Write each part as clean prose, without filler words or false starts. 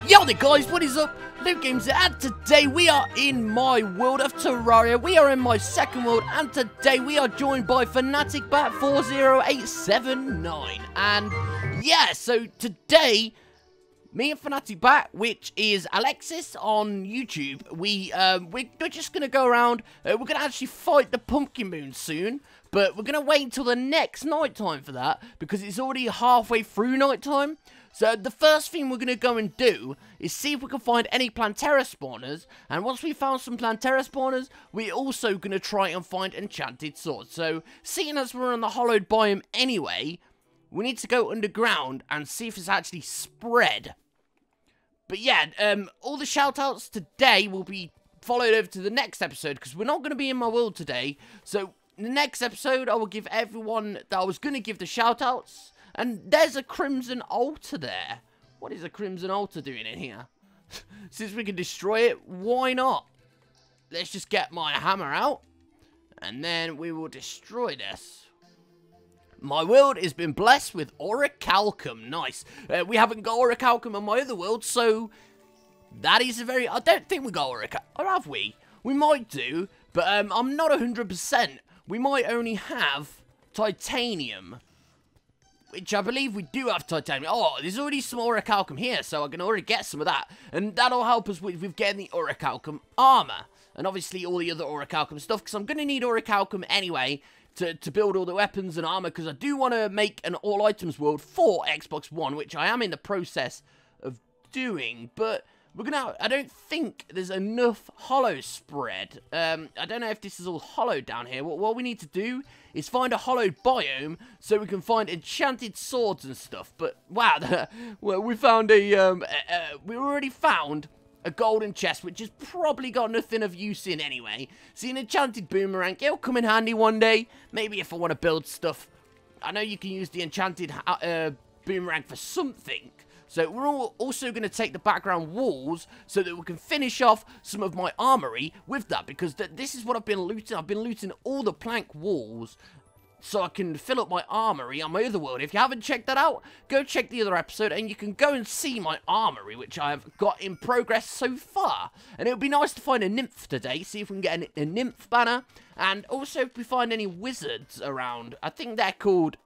Yo there guys, what is up? Luke Games here, and today we are in my world of Terraria. We are in my second world, and today we are joined by FanaticBat40879. And yeah, so today, me and FanaticBat, which is Alexis on YouTube, we're just gonna go around. We're gonna actually fight the pumpkin moon soon, but we're gonna wait until the next night time for that because it's already halfway through night time. So the first thing we're going to go and do is see if we can find any Plantera spawners. And once we found some Plantera spawners, we're also going to try and find enchanted swords. So seeing as we're on the hollowed biome anyway, we need to go underground and see if it's actually spread. But yeah, all the shoutouts today will be followed over to the next episode because we're not going to be in my world today. So in the next episode, I will give everyone that I was going to give the shoutouts. And there's a crimson altar there. What is a crimson altar doing in here? Since we can destroy it, why not? Let's just get my hammer out. And then we will destroy this. My world has been blessed with orichalcum. Nice. We haven't got orichalcum on my other world, so that is a very... I don't think we got orichalcum. Or have we? We might do, but I'm not 100%. We might only have titanium. Which I believe we do have titanium. Oh, there's already some orichalcum here, so I can already get some of that. And that'll help us with getting the orichalcum armor. And obviously all the other orichalcum stuff, because I'm going to need orichalcum anyway to build all the weapons and armor, because I do want to make an all items world for Xbox One, which I am in the process of doing. But we're gonna... I don't think there's enough hollow spread. I don't know if this is all hollow down here. What we need to do is find a hollowed biome so we can find enchanted swords and stuff. But wow, well, we found a we already found a golden chest, which has probably got nothing of use in anyway. See, an enchanted boomerang, it'll come in handy one day. Maybe if I want to build stuff. I know you can use the enchanted boomerang for something. So we're also going to take the background walls so that we can finish off some of my armory with that. Because this is what I've been looting. I've been looting all the plank walls so I can fill up my armory on my other world. If you haven't checked that out, go check the other episode and you can go and see my armory, which I have got in progress so far. And it would be nice to find a nymph today, see if we can get a nymph banner. And also if we find any wizards around, I think they're called...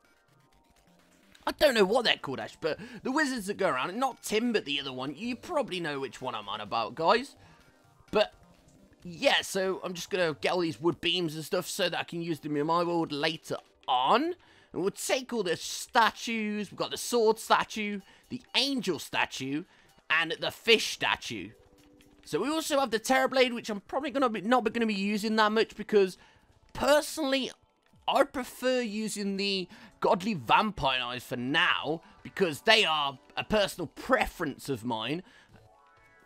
I don't know what they're called, Ash, but the wizards that go around, not Tim, but the other one, you probably know which one I'm on about, guys. But, yeah, so I'm just going to get all these wood beams and stuff so that I can use them in my world later on. And we'll take all the statues. We've got the sword statue, the angel statue, and the fish statue. So we also have the Terrorblade, which I'm probably not going to be using that much because, personally, I prefer using the godly vampire knives for now, because they are a personal preference of mine.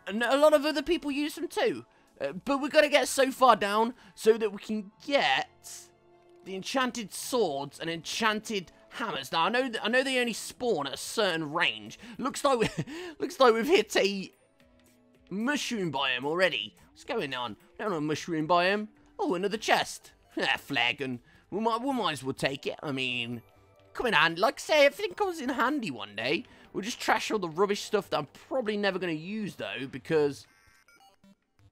And a lot of other people use them too. But we've got to get so far down so that we can get the enchanted swords and enchanted hammers. Now, I know they only spawn at a certain range. Looks like we've hit a mushroom biome already. What's going on? We're on a mushroom biome. Oh, another chest. Flag and... We might as well take it. I mean, come in handy. Like I say, everything comes in handy one day. We'll just trash all the rubbish stuff that I'm probably never going to use, though, because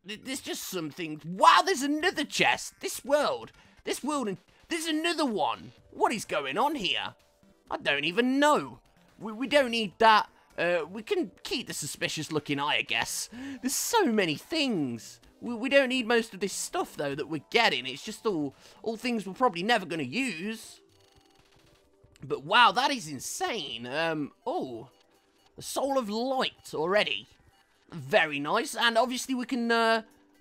there's just something. Wow, there's another chest. This world, and there's another one. What is going on here? I don't even know. We don't need that. We can keep the suspicious looking eye, I guess. There's so many things. We don't need most of this stuff, though, that we're getting. It's just all things we're probably never going to use. But, wow, that is insane. Oh, the Soul of Light already. Very nice. And, obviously, we can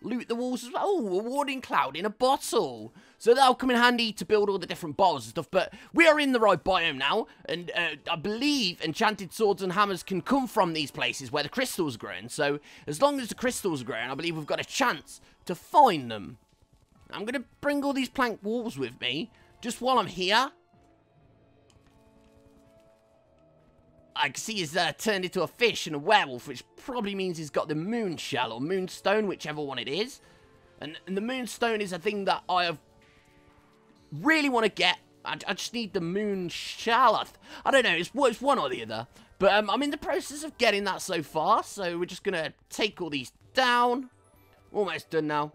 loot the walls as well. Oh, a warding cloud in a bottle. So that'll come in handy to build all the different bottles and stuff. But we are in the right biome now. And I believe enchanted swords and hammers can come from these places where the crystals are growing. So as long as the crystals are growing, I believe we've got a chance to find them. I'm going to bring all these plank walls with me just while I'm here. I can see he's turned into a fish and a werewolf, which probably means he's got the moon shell or moonstone, whichever one it is. And the moonstone is a thing that I have really want to get. I just need the moon shell. I don't know, it's one or the other. But I'm in the process of getting that so far, so we're just going to take all these down. Almost done now.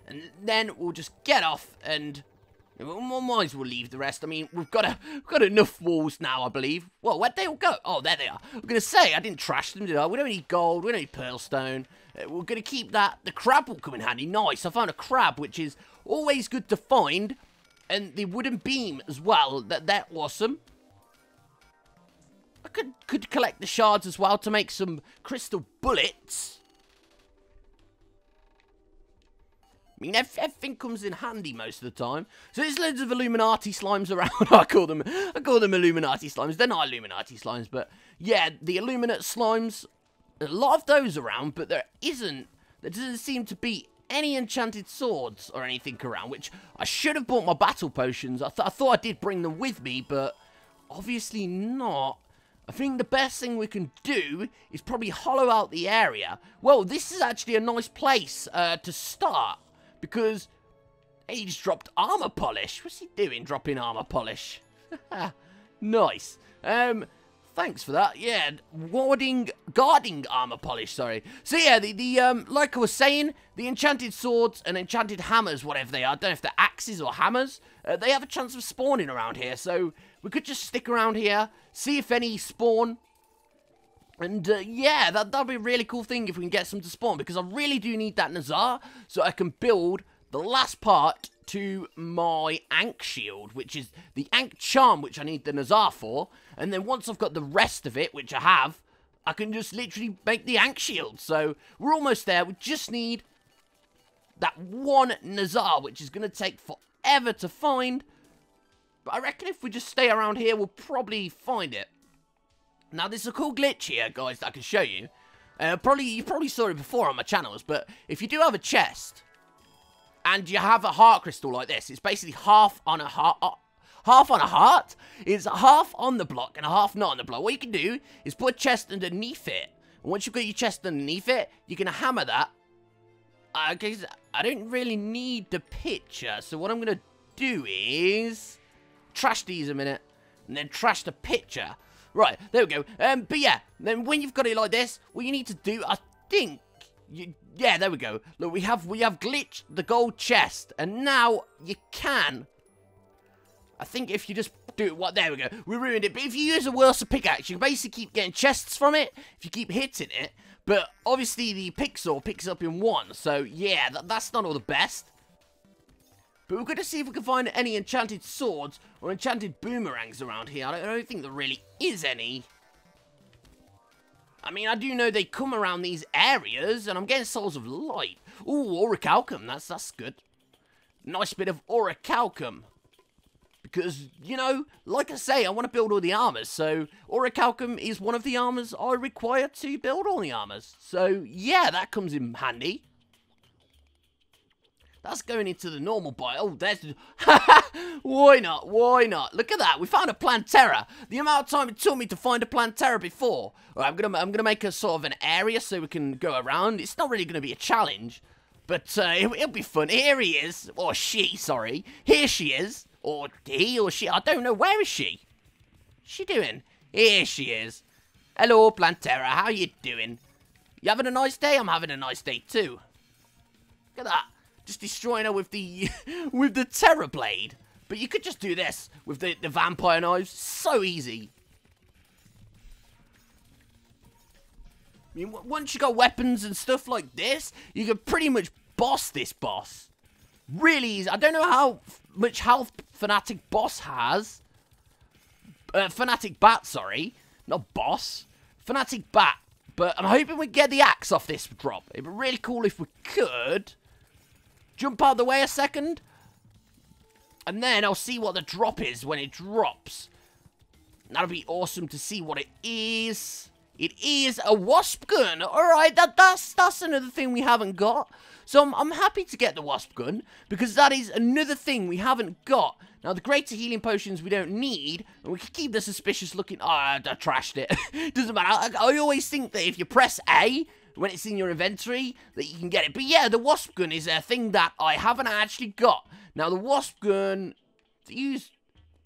And then we'll just get off and we might as well leave the rest. I mean, we've got enough walls now, I believe. Well, where'd they all go? Oh, there they are. I'm going to say, I didn't trash them, did I? We don't need gold. We don't need pearlstone. We're going to keep that. The crab will come in handy. Nice. I found a crab, which is always good to find. And the wooden beam as well. They're awesome. I could collect the shards as well to make some crystal bullets. I mean, everything comes in handy most of the time. So there's loads of Illuminati slimes around. I call them Illuminati slimes. They're not Illuminati slimes, but yeah, the Illuminate slimes. A lot of those around, but there doesn't seem to be any enchanted swords or anything around, which I should have bought my battle potions. I thought I did bring them with me, but obviously not. I think the best thing we can do is probably hollow out the area. Well, this is actually a nice place to start. Because he just dropped armor polish. What's he doing, dropping armor polish? Nice. Thanks for that. Yeah, guarding armor polish, sorry. So yeah, like I was saying, the enchanted swords and enchanted hammers, whatever they are, I don't know if they're axes or hammers, they have a chance of spawning around here. So we could just stick around here, see if any spawn. And, yeah, that'll be a really cool thing if we can get some to spawn, because I really do need that Nazar, so I can build the last part to my Ankh shield, which is the Ankh charm, which I need the Nazar for, and then once I've got the rest of it, which I have, I can just literally make the Ankh shield. So, we're almost there. We just need that one Nazar, which is going to take forever to find, but I reckon if we just stay around here, we'll probably find it. Now, there's a cool glitch here, guys, that I can show you. You probably saw it before on my channels, but if you do have a chest, and you have a heart crystal like this, it's basically half on a heart. Half on a heart? It's half on the block and half not on the block. What you can do is put a chest underneath it. And once you've got your chest underneath it, you can hammer that. Okay, I don't really need the picture, so what I'm going to do is trash these a minute, and then trash the picture. Right, there we go. But yeah, then when you've got it like this, what you need to do, I think, yeah, there we go. Look, we have glitched the gold chest, and now you can. I think if you just do it, there we go. We ruined it. But if you use a Wilson pickaxe, you basically keep getting chests from it if you keep hitting it. But obviously the pixel picks up in one, so yeah, that's not all the best. But we're going to see if we can find any enchanted swords or enchanted boomerangs around here. I don't think there really is any. I mean, I do know they come around these areas, and I'm getting souls of light. Ooh, orichalcum, that's good. Nice bit of orichalcum. Because, you know, like I say, I want to build all the armors. So, orichalcum is one of the armors I require to build all the armors. So, yeah, that comes in handy. That's going into the normal biome. Oh, there's... Why not? Why not? Look at that. We found a Plantera. The amount of time it took me to find a Plantera before. Right, I'm gonna make a sort of an area so we can go around. It's not really going to be a challenge. But it'll be fun. Here he is. Or she, sorry. Here she is. Or he or she. I don't know. Where is she? What's she doing? Here she is. Hello, Plantera. How you doing? You having a nice day? I'm having a nice day too. Look at that. Just destroying her with the with the Terror Blade. But you could just do this with the vampire knives. So easy. I mean, once you got weapons and stuff like this, you can pretty much boss this boss. Really easy. I don't know how much health Fanatic Boss has. Fanatic Bat, sorry. Not Boss. Fanatic Bat. But I'm hoping we get the axe off this drop. It'd be really cool if we could. Jump out of the way a second. And then I'll see what the drop is when it drops. That'll be awesome to see what it is. It is a wasp gun. Alright, that's another thing we haven't got. So I'm happy to get the wasp gun, because that is another thing we haven't got. Now, the greater healing potions we don't need, and we can keep the suspicious looking... Oh, I trashed it. Doesn't matter. I always think that if you press A when it's in your inventory, that you can get it. But yeah, the wasp gun is a thing that I haven't actually got. Now, the wasp gun...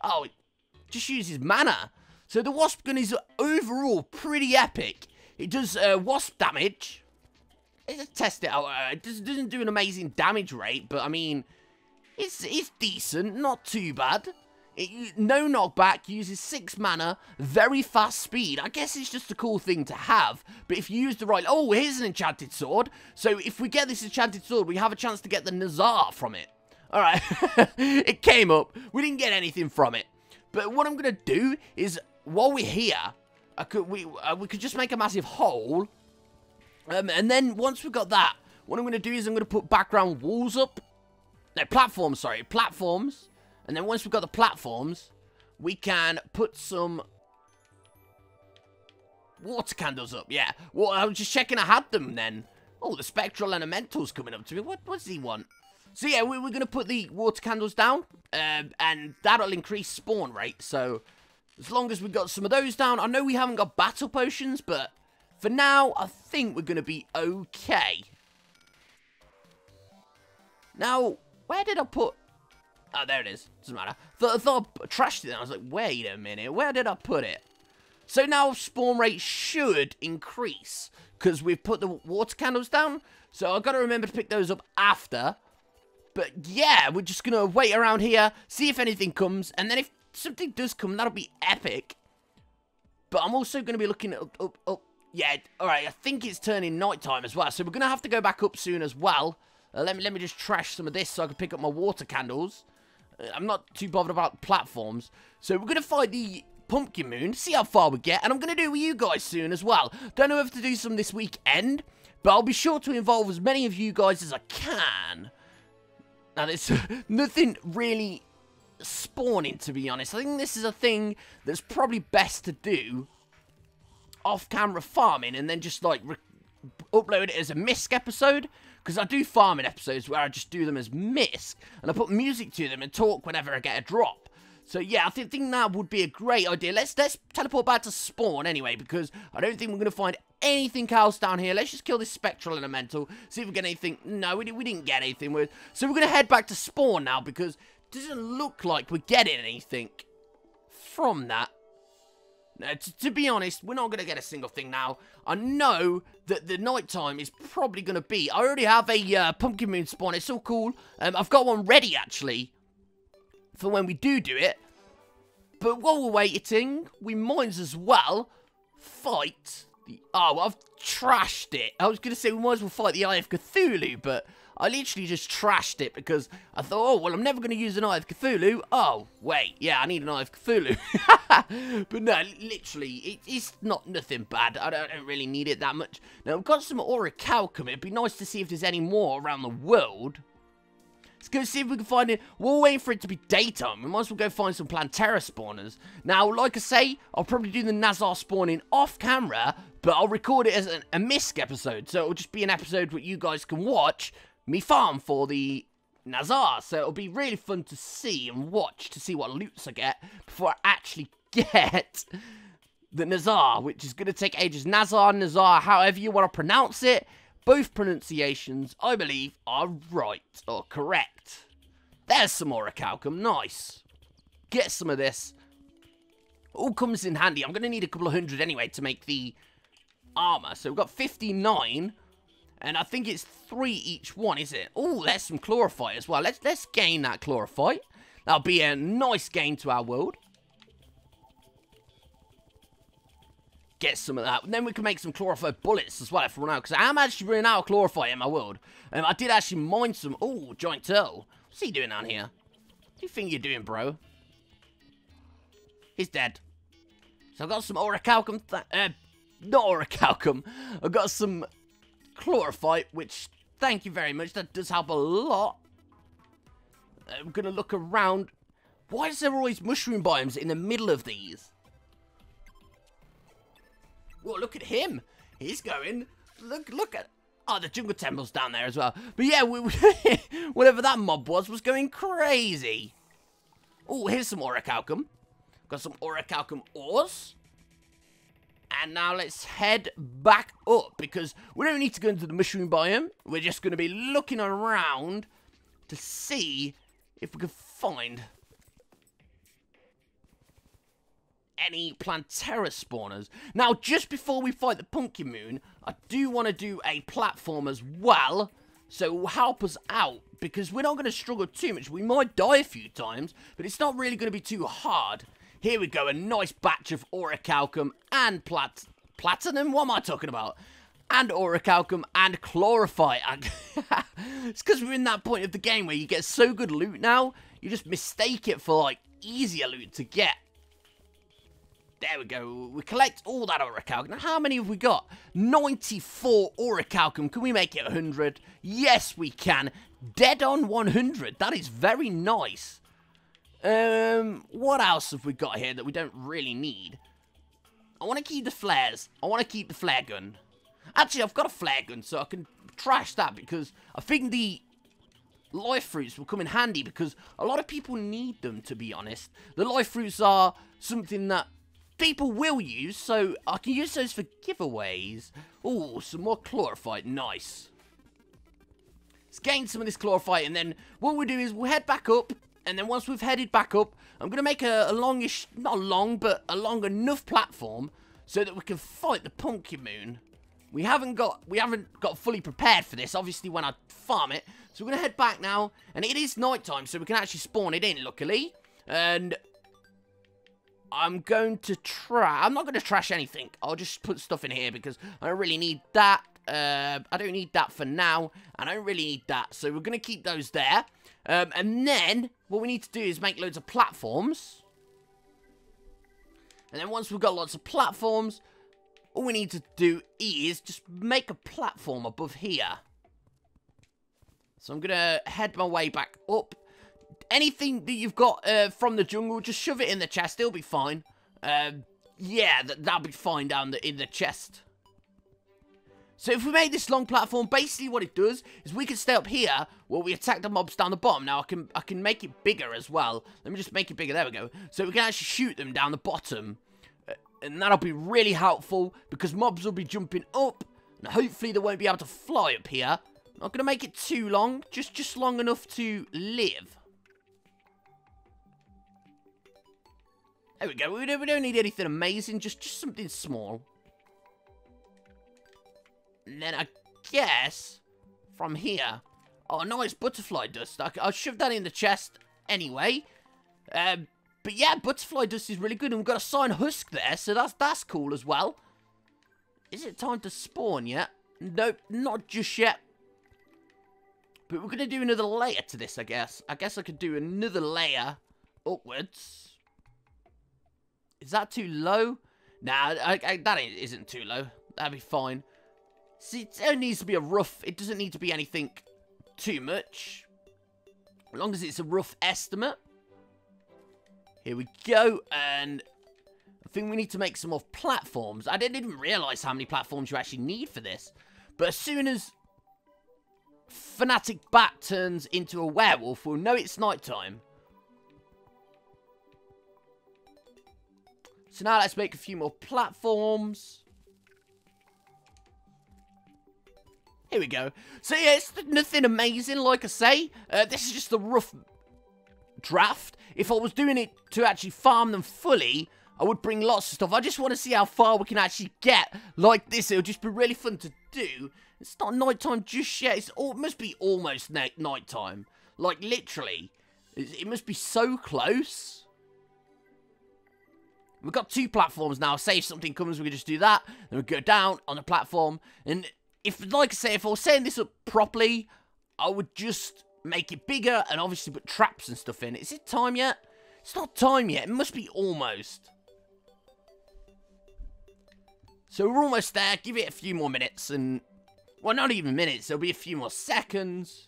Oh, it just uses mana. So the wasp gun is overall pretty epic. It does wasp damage. Let's just test it out. It doesn't do an amazing damage rate, but I mean, it's decent, not too bad. No knockback, uses 6 mana, very fast speed. I guess it's just a cool thing to have. But if you use the right... Oh, here's an enchanted sword. So if we get this enchanted sword, we have a chance to get the Nazar from it. Alright, it came up. We didn't get anything from it. But what I'm going to do is, while we're here, we could just make a massive hole. And then once we've got that, what I'm going to do is I'm going to put background walls up. No, platforms, sorry. Platforms. And then once we've got the platforms, we can put some water candles up. Yeah. Well, I was just checking I had them then. Oh, the spectral elemental's coming up to me. What does he want? So yeah, we're going to put the water candles down. And that'll increase spawn rate. So as long as we got some of those down. I know we haven't got battle potions, but for now, I think we're going to be okay. Now, where did I put... Oh, there it is. Doesn't matter. I thought I trashed it. I was like, wait a minute. Where did I put it? So now spawn rate should increase because we've put the water candles down. So I've got to remember to pick those up after. But yeah, we're just going to wait around here, see if anything comes. And then if something does come, that'll be epic. But I'm also going to be looking up. Yeah, alright, I think it's turning nighttime as well. So we're going to have to go back up soon as well. Let me just trash some of this so I can pick up my water candles. I'm not too bothered about platforms. So we're going to fight the pumpkin moon, see how far we get. And I'm going to do it with you guys soon as well. Don't know if to do some this weekend, but I'll be sure to involve as many of you guys as I can. Now, there's nothing really spawning, to be honest. I think this is a thing that's probably best to do off-camera farming and then just, like, upload it as a misc episode. Because I do farming episodes where I just do them as misc. And I put music to them and talk whenever I get a drop. So, yeah, I think that would be a great idea. Let's teleport back to spawn anyway. Because I don't think we're going to find anything else down here. Let's just kill this spectral elemental. See if we get anything. No, we didn't get anything. So we're going to head back to spawn now. Because it doesn't look like we're getting anything from that. To be honest, we're not going to get a single thing now. I know that the nighttime is probably going to be... I already have a pumpkin moon spawn. It's so cool. I've got one ready, actually, for when we do it. But while we're waiting, we might as well fight the... Oh, I've trashed it. I was going to say we might as well fight the Eye of Cthulhu, but I literally just trashed it because I thought, oh, well, I'm never going to use an Eye of Cthulhu. Oh, wait, yeah, I need an Eye of Cthulhu. But no, literally, it's not nothing bad. I don't really need it that much. Now, we've got some orichalcum. It'd be nice to see if there's any more around the world. Let's go see if we can find it. We're waiting for it to be daytime. We might as well go find some Plantera spawners. Now, like I say, I'll probably do the Nazar spawning off camera, but I'll record it as a misc episode. So it'll just be an episode where you guys can watch me farm for the Nazar. So it'll be really fun to see and watch to see what loots I get before I actually get the Nazar, which is going to take ages. Nazar, however you want to pronounce it. Both pronunciations, I believe, are right or correct. There's some orichalcum. Nice. Get some of this. All comes in handy. I'm going to need a couple of hundred anyway to make the armor. So we've got 59. And I think it's 3 each one, is it? Oh, there's some chlorophyte as well. Let's gain that chlorophyte. That'll be a nice gain to our world. Get some of that. And then we can make some chlorophyte bullets as well if we run out. Because I am actually running out of chlorophyte in my world. I did actually mine some. Oh, giant turtle. What's he doing down here? What do you think you're doing, bro? He's dead. So I've got some orichalcum. Not orichalcum. I've got some chlorophyte, which, thank you very much. That does help a lot. I'm going to look around. Why is there always mushroom biomes in the middle of these? Whoa, look at him. He's going. Look at... Oh, the jungle temple's down there as well. But yeah, whatever that mob was going crazy. Oh, here's some orichalcum. Got some orichalcum ores. And now let's head back up, because we don't need to go into the mushroom biome. We're just going to be looking around to see if we can find any Plantera spawners. Now, just before we fight the Pumpkin Moon, I do want to do a platform as well, so it will help us out, because we're not going to struggle too much. We might die a few times, but it's not really going to be too hard. Here we go, a nice batch of orichalcum and platinum? What am I talking about? And orichalcum and chlorophyte. It's because we're in that point of the game where you get so good loot now, you just mistake it for, like, easier loot to get. There we go. We collect all that orichalcum. Now, how many have we got? 94 orichalcum. Can we make it 100? Yes, we can. Dead on 100. That is very nice. What else have we got here that we don't really need? I want to keep the flares. I want to keep the flare gun. Actually, I've got a flare gun, so I can trash that, because I think the life fruits will come in handy, because a lot of people need them, to be honest. The life fruits are something that people will use, so I can use those for giveaways. Oh, some more chlorophyte. Nice. Let's gain some of this chlorophyte, and then what we'll do is we'll head back up, and then once we've headed back up, I'm going to make a longish, not long, but a long enough platform so that we can fight the Pumpkin Moon. We haven't got fully prepared for this, obviously, when I farm it. So we're going to head back now, and it is nighttime, so we can actually spawn it in, luckily. And I'm going to I'm not going to trash anything. I'll just put stuff in here, because I don't really need that. I don't need that for now. I don't really need that, so we're going to keep those there. And then, what we need to do is make loads of platforms. And then once we've got lots of platforms, all we need to do is just make a platform above here. So I'm going to head my way back up. Anything that you've got from the jungle, just shove it in the chest. It'll be fine. Yeah, that'll be fine down in the chest. So if we make this long platform, basically what it does is we can stay up here while we attack the mobs down the bottom. Now, I can make it bigger as well. Let me just make it bigger. There we go. So we can actually shoot them down the bottom. And that'll be really helpful, because mobs will be jumping up. And hopefully they won't be able to fly up here. I'm not going to make it too long. Just long enough to live. There we go. We don't need anything amazing. Just something small. And then I guess from here. Oh, nice butterfly dust. I'll shove that in the chest anyway. But yeah, butterfly dust is really good. And we've got a cyan husk there, so that's cool as well. Is it time to spawn yet? Nope, not just yet. But we're going to do another layer to this, I guess. I guess I could do another layer upwards. Is that too low? Nah, that isn't too low. That'd be fine. See, it only needs to be a rough. It doesn't need to be anything too much. As long as it's a rough estimate. Here we go. And I think we need to make some more platforms. I didn't even realize how many platforms you actually need for this. But as soon as Fanatic Bat turns into a werewolf, we'll know it's nighttime. So now let's make a few more platforms. Here we go. So yeah, it's nothing amazing, like I say. This is just a rough draft. If I was doing it to actually farm them fully, I would bring lots of stuff. I just want to see how far we can actually get like this. It'll just be really fun to do. It's not nighttime just yet. It must be almost nighttime. Like, literally. It must be so close. We've got 2 platforms now. Say if something comes, we can just do that. Then we go down on the platform. And if, like I say, if I was setting this up properly, I would just make it bigger and obviously put traps and stuff in. Is it time yet? It's not time yet. It must be almost. So we're almost there. Give it a few more minutes and... Well, not even minutes. There'll be a few more seconds.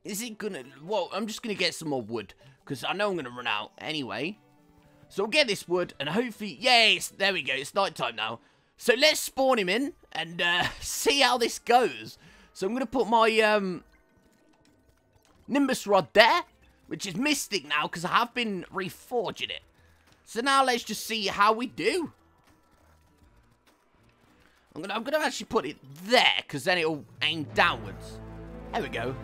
Is it gonna... Well, I'm just gonna get some more wood, because I know I'm gonna run out anyway. So we'll get this wood and hopefully... Yay! There we go. It's nighttime now. So let's spawn him in and see how this goes. So I'm gonna put my Nimbus rod there, which is mystic now because I have been reforging it. So now let's just see how we do. I'm gonna actually put it there because then it'll aim downwards. There we go.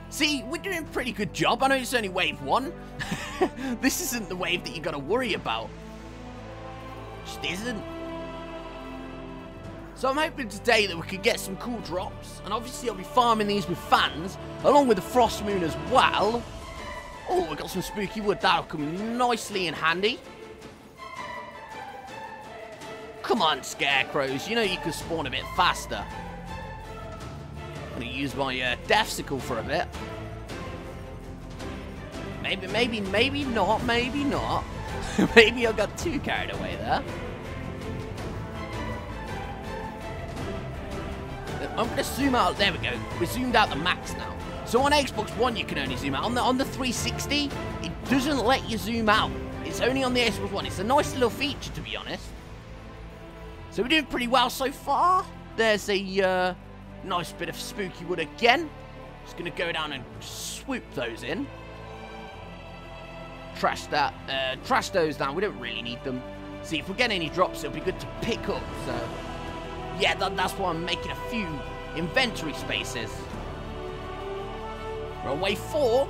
See, we're doing a pretty good job. I know it's only wave 1. This isn't the wave that you got to worry about. Just isn't. So I'm hoping today that we could get some cool drops. And obviously I'll be farming these with fans, along with the Frost Moon as well. Oh, we got some spooky wood. That'll come nicely in handy. Come on, scarecrows. You know you can spawn a bit faster. I'm going to use my death sickle for a bit. Maybe not. Maybe not. Maybe I got too carried away there. I'm going to zoom out. There we go. We're zoomed out the max now. So on Xbox One, you can only zoom out. On the 360, it doesn't let you zoom out. It's only on the Xbox One. It's a nice little feature, to be honest. So we're doing pretty well so far. There's a nice bit of spooky wood again. Just going to go down and swoop those in. Trash those down. We don't really need them. See, if we get any drops, it'll be good to pick up. So, yeah, that's why I'm making a few inventory spaces. We're on wave 4.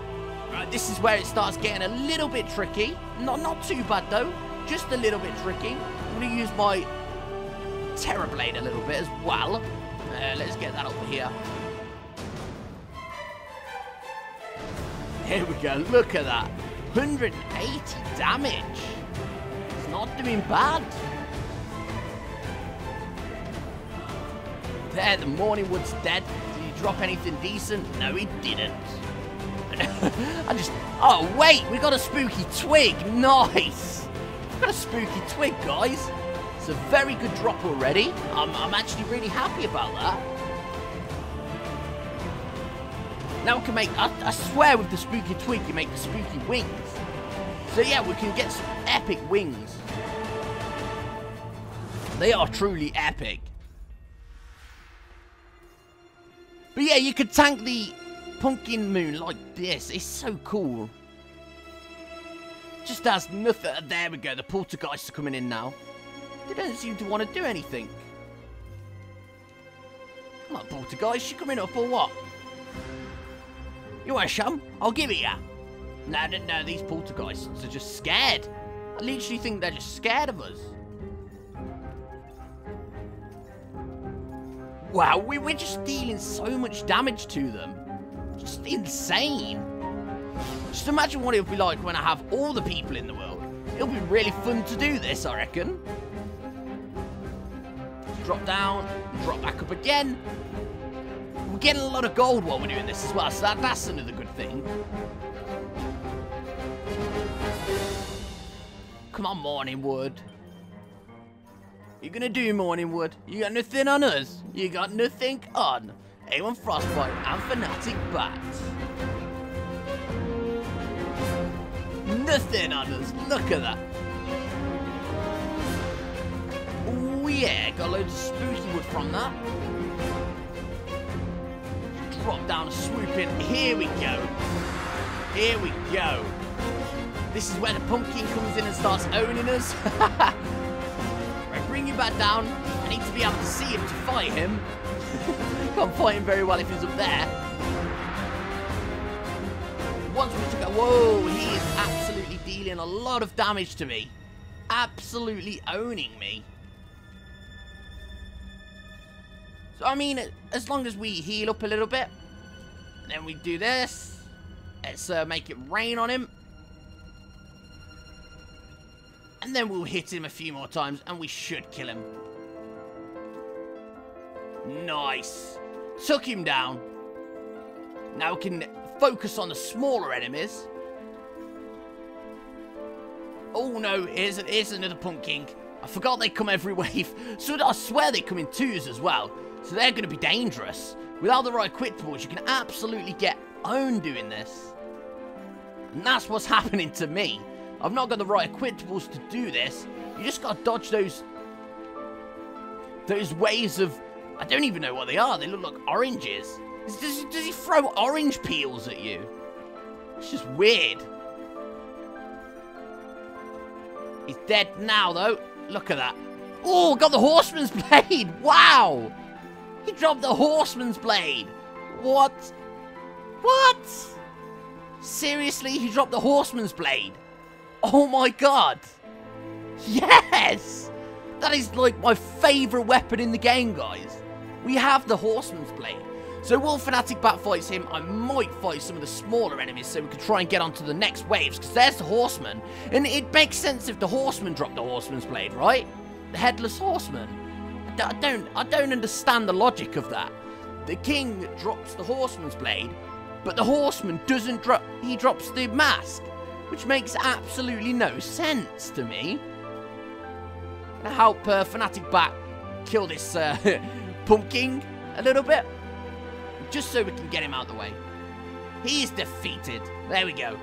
Right, this is where it starts getting a little bit tricky. Not too bad, though. Just a little bit tricky. I'm going to use my Terra Blade a little bit as well. Let's get that over here. Here we go. Look at that. 180 damage. It's not doing bad. There, the Morning Wood's dead. Did he drop anything decent? No, he didn't. Oh, wait. We got a spooky twig. Nice. We got a spooky twig, guys. It's a very good drop already. I'm actually really happy about that. Now we can make, I swear with the spooky twig, you make the spooky wings. So yeah, we can get some epic wings. They are truly epic. But yeah, you could tank the pumpkin moon like this. It's so cool. Just has nothing. There we go, the poltergeists are coming in now. They don't seem to want to do anything. Come on, poltergeist, you coming up or what? You want a shum? I'll give it ya. No, these poltergeists are just scared. I literally think they're just scared of us. Wow, we're just dealing so much damage to them. Just insane. Just imagine what it would be like when I have all the people in the world. It'll be really fun to do this, I reckon. Drop down, drop back up again. We're getting a lot of gold while we're doing this as well, so that's another good thing. Come on, Morning Wood. You're gonna do Morning Wood. You got nothing on us. You got nothing on A1 Frostbite and Fanatic Bat. Nothing on us. Look at that. Oh yeah, got loads of spooky wood from that. Drop down and swoop in. Here we go. Here we go. This is where the pumpkin comes in and starts owning us. Right, bring you back down. I need to be able to see him to fight him. Can't fight him very well if he's up there. Once we took out, whoa, he is absolutely dealing a lot of damage to me. Absolutely owning me. So, I mean, as long as we heal up a little bit, and then we do this, let's make it rain on him. And then we'll hit him a few more times, and we should kill him. Nice. Took him down. Now we can focus on the smaller enemies. Oh no, here's another pumpkin. I forgot they come every wave. So I swear they come in twos as well. So they're going to be dangerous. Without the right equipment, you can absolutely get owned doing this. And that's what's happening to me. I've not got the right equipment to do this. You just got to dodge those waves of... I don't even know what they are. They look like oranges. Does he throw orange peels at you? It's just weird. He's dead now, though. Look at that. Oh, got the horseman's blade. Wow. He dropped the horseman's blade. What? What? Seriously? He dropped the Horseman's Blade. Oh my god. Yes! That is like my favourite weapon in the game, guys. We have the Horseman's Blade. So while Fanatic Bat fights him, I might fight some of the smaller enemies so we can try and get onto the next waves, because there's the Horseman. And it makes sense if the Horseman dropped the Horseman's Blade, right? The Headless Horseman. I don't understand the logic of that. The King drops the Horseman's Blade, but the Horseman doesn't drop, he drops the mask, which makes absolutely no sense to me. Gonna help Fanatic Bat kill this pumpkin a little bit, just so we can get him out of the way. He is defeated. There we go.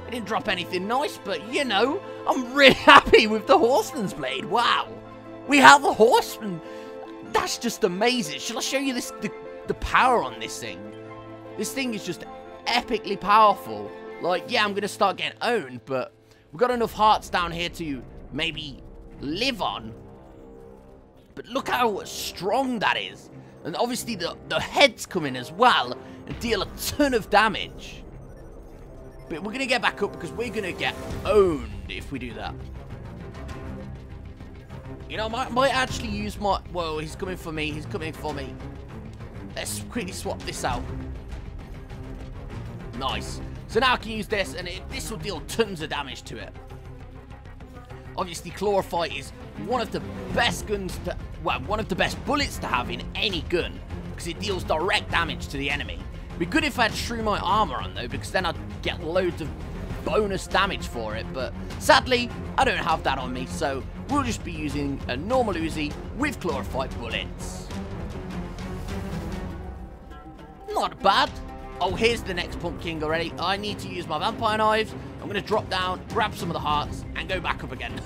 I didn't drop anything nice, but you know, I'm really happy with the Horseman's Blade. Wow. We have a Horseman. That's just amazing. Shall I show you this, the power on this thing? This thing is just epically powerful. Like, yeah, I'm going to start getting owned, but we've got enough hearts down here to maybe live on. But look how strong that is. And obviously the heads come in as well and deal a ton of damage. But we're going to get back up because we're going to get owned if we do that. You know, I might actually use my... Whoa, he's coming for me. He's coming for me. Let's quickly swap this out. Nice. So now I can use this, and this will deal tons of damage to it. Obviously, Chlorophyte is one of the best guns to... Well, one of the best bullets to have in any gun, because it deals direct damage to the enemy. It'd be good if I had Shrew my armor on, though, because then I'd get loads of bonus damage for it, but sadly, I don't have that on me, so we'll just be using a normal Uzi with Chlorophyte bullets. Not bad. Oh, here's the next pumpkin already. I need to use my vampire knives. I'm going to drop down, grab some of the hearts, and go back up again.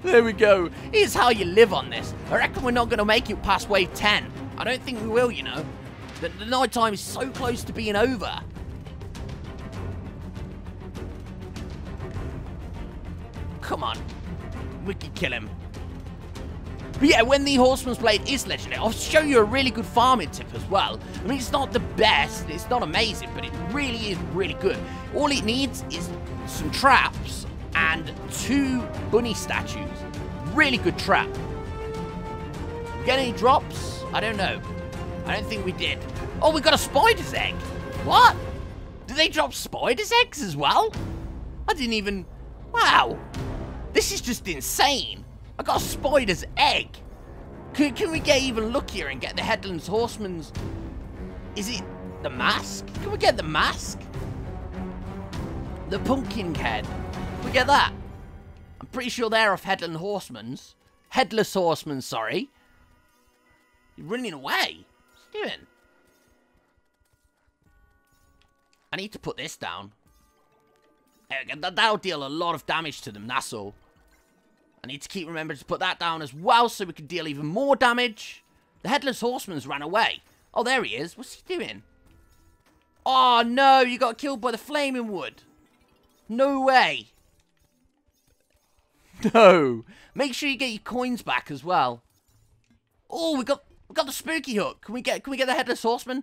There we go. Here's how you live on this. I reckon we're not going to make it past wave 10. I don't think we will, you know. The night time is so close to being over. Come on. We can kill him. But yeah, when the Horseman's Blade is legendary, I'll show you a really good farming tip as well. I mean, it's not the best, it's not amazing, but it really is really good. All it needs is some traps and 2 bunny statues. Really good trap. Get any drops? I don't know. I don't think we did. Oh, we got a spider's egg. What? Did they drop spider's eggs as well? I didn't even... Wow. This is just insane. I got a spider's egg. Can we get even luckier and get the Headlands Horseman's... Is it the mask? Can we get the mask? The pumpkin head. Can we get that? I'm pretty sure they're off Headland Horseman's. Headless Horseman, sorry. You're running away. What's he doing? I need to put this down. There we go. That'll deal a lot of damage to them, that's all. I need to keep remembering to put that down as well so we can deal even more damage. The Headless Horseman's ran away. Oh, there he is. What's he doing? Oh, no. You got killed by the Flaming Wood. No way. No. Make sure you get your coins back as well. Oh, we got the Spooky Hook. Can we get the Headless Horseman?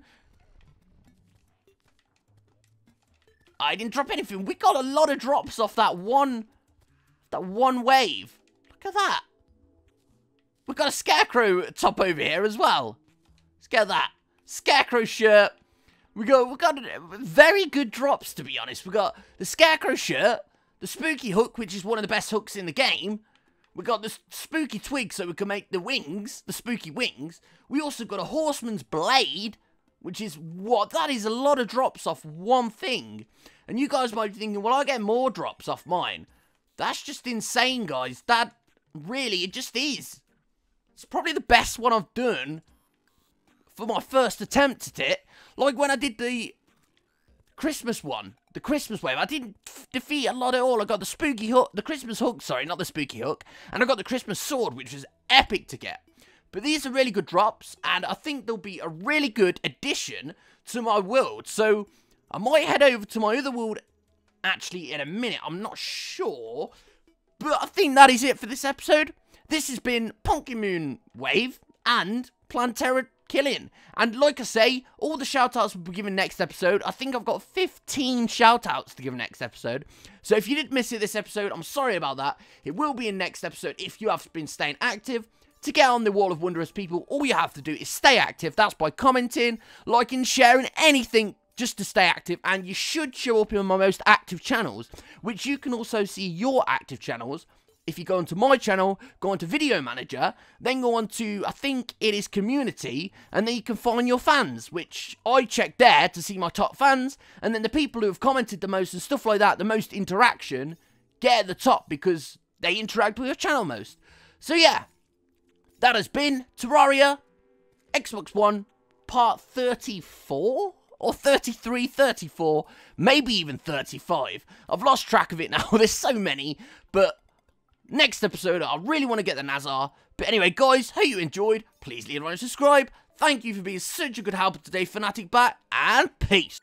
I didn't drop anything. We got a lot of drops off that one wave. Look at that. We've got a Scarecrow top over here as well. Let's get that. Scarecrow shirt. We got very good drops, to be honest. We got the Scarecrow shirt, the Spooky Hook, which is one of the best hooks in the game. We got the Spooky Twig, so we can make the wings, the Spooky Wings. We also got a Horseman's Blade, which is what? That is a lot of drops off one thing. And you guys might be thinking, well, I get more drops off mine. That's just insane, guys. That, really, it just is. It's probably the best one I've done for my first attempt at it. Like when I did the Christmas one, the Christmas wave, I didn't defeat a lot at all. I got the Spooky Hook, the Christmas Hook, sorry, not the Spooky Hook. And I got the Christmas Sword, which was epic to get. But these are really good drops, and I think they'll be a really good addition to my world. So I might head over to my other world actually in a minute. I'm not sure, but I think that is it for this episode. This has been Pumpkin Moon Wave and Plantera killing. And like I say, all the shout-outs will be given next episode. I think I've got 15 shout-outs to give next episode. So if you did miss it this episode, I'm sorry about that. It will be in next episode if you have been staying active. To get on the Wall of Wondrous people, all you have to do is stay active. That's by commenting, liking, sharing, anything just to stay active. And you should show up in my most active channels, which you can also see your active channels. If you go onto my channel, go onto Video Manager, then go on to, I think it is Community, and then you can find your fans, which I check there to see my top fans, and then the people who have commented the most and stuff like that, the most interaction, get at the top because they interact with your channel most. So yeah, that has been Terraria Xbox One part 34? Or 33, 34, maybe even 35. I've lost track of it now, there's so many, but next episode, I really want to get the Nazar. But anyway, guys, hope you enjoyed. Please leave a like and subscribe. Thank you for being such a good helper today, Fanatic Bat, and peace.